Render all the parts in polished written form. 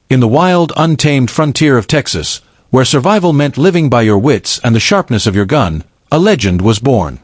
In the wild, untamed frontier of Texas, where survival meant living by your wits and the sharpness of your gun, a legend was born.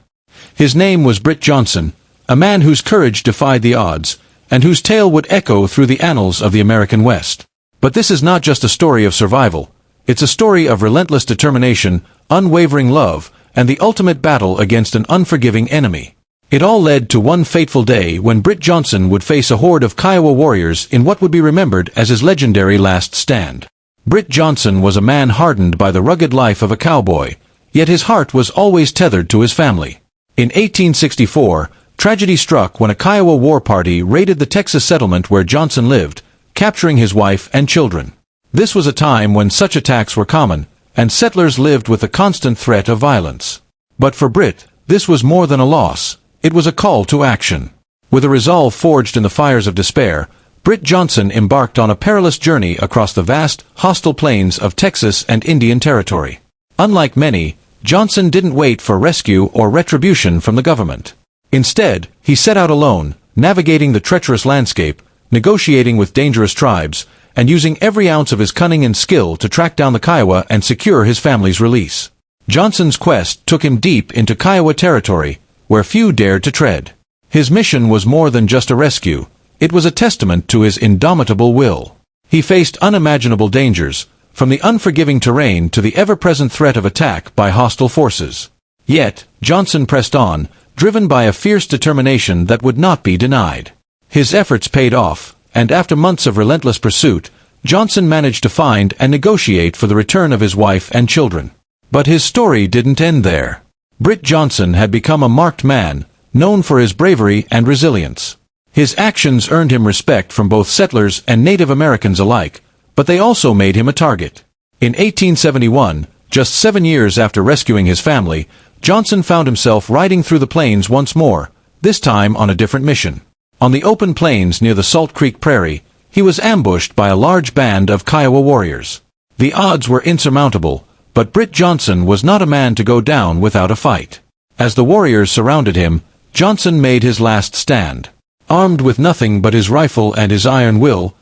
His name was Britt Johnson, a man whose courage defied the odds, and whose tale would echo through the annals of the American West. But this is not just a story of survival. It's a story of relentless determination, unwavering love, and the ultimate battle against an unforgiving enemy. It all led to one fateful day when Britt Johnson would face a horde of Kiowa warriors in what would be remembered as his legendary last stand. Britt Johnson was a man hardened by the rugged life of a cowboy, yet his heart was always tethered to his family. In 1864, tragedy struck when a Kiowa war party raided the Texas settlement where Johnson lived, capturing his wife and children. This was a time when such attacks were common, and settlers lived with the constant threat of violence. But for Britt, this was more than a loss. It was a call to action. With a resolve forged in the fires of despair, Britt Johnson embarked on a perilous journey across the vast, hostile plains of Texas and Indian Territory. Unlike many, Johnson didn't wait for rescue or retribution from the government. Instead, he set out alone, navigating the treacherous landscape, negotiating with dangerous tribes, and using every ounce of his cunning and skill to track down the Kiowa and secure his family's release. Johnson's quest took him deep into Kiowa territory, where few dared to tread. His mission was more than just a rescue. It was a testament to his indomitable will. He faced unimaginable dangers, from the unforgiving terrain to the ever-present threat of attack by hostile forces. Yet, Johnson pressed on, driven by a fierce determination that would not be denied. His efforts paid off, and after months of relentless pursuit, Johnson managed to find and negotiate for the return of his wife and children. But his story didn't end there. Britt Johnson had become a marked man, known for his bravery and resilience. His actions earned him respect from both settlers and Native Americans alike, but they also made him a target. In 1871, just 7 years after rescuing his family, Johnson found himself riding through the plains once more, this time on a different mission. On the open plains near the Salt Creek Prairie, he was ambushed by a large band of Kiowa warriors. The odds were insurmountable, but Britt Johnson was not a man to go down without a fight. As the warriors surrounded him, Johnson made his last stand. Armed with nothing but his rifle and his iron will,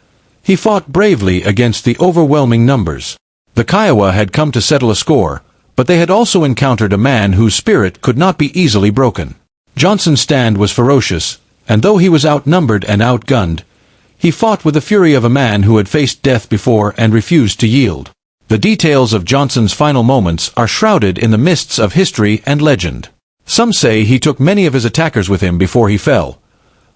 he fought bravely against the overwhelming numbers. The Kiowa had come to settle a score, but they had also encountered a man whose spirit could not be easily broken. Johnson's stand was ferocious, and though he was outnumbered and outgunned, he fought with the fury of a man who had faced death before and refused to yield. The details of Johnson's final moments are shrouded in the mists of history and legend. Some say he took many of his attackers with him before he fell.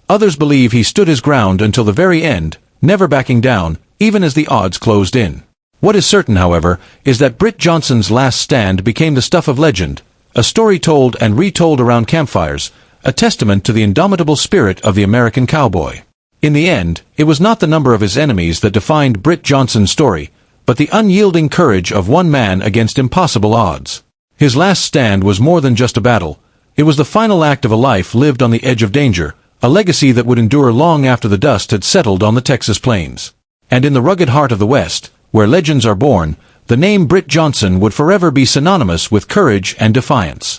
Others believe he stood his ground until the very end, never backing down, even as the odds closed in. What is certain, however, is that Britt Johnson's last stand became the stuff of legend, a story told and retold around campfires, a testament to the indomitable spirit of the American cowboy. In the end, it was not the number of his enemies that defined Britt Johnson's story, but the unyielding courage of one man against impossible odds. His last stand was more than just a battle. It was the final act of a life lived on the edge of danger, a legacy that would endure long after the dust had settled on the Texas plains. And in the rugged heart of the West, where legends are born, the name Britt Johnson would forever be synonymous with courage and defiance.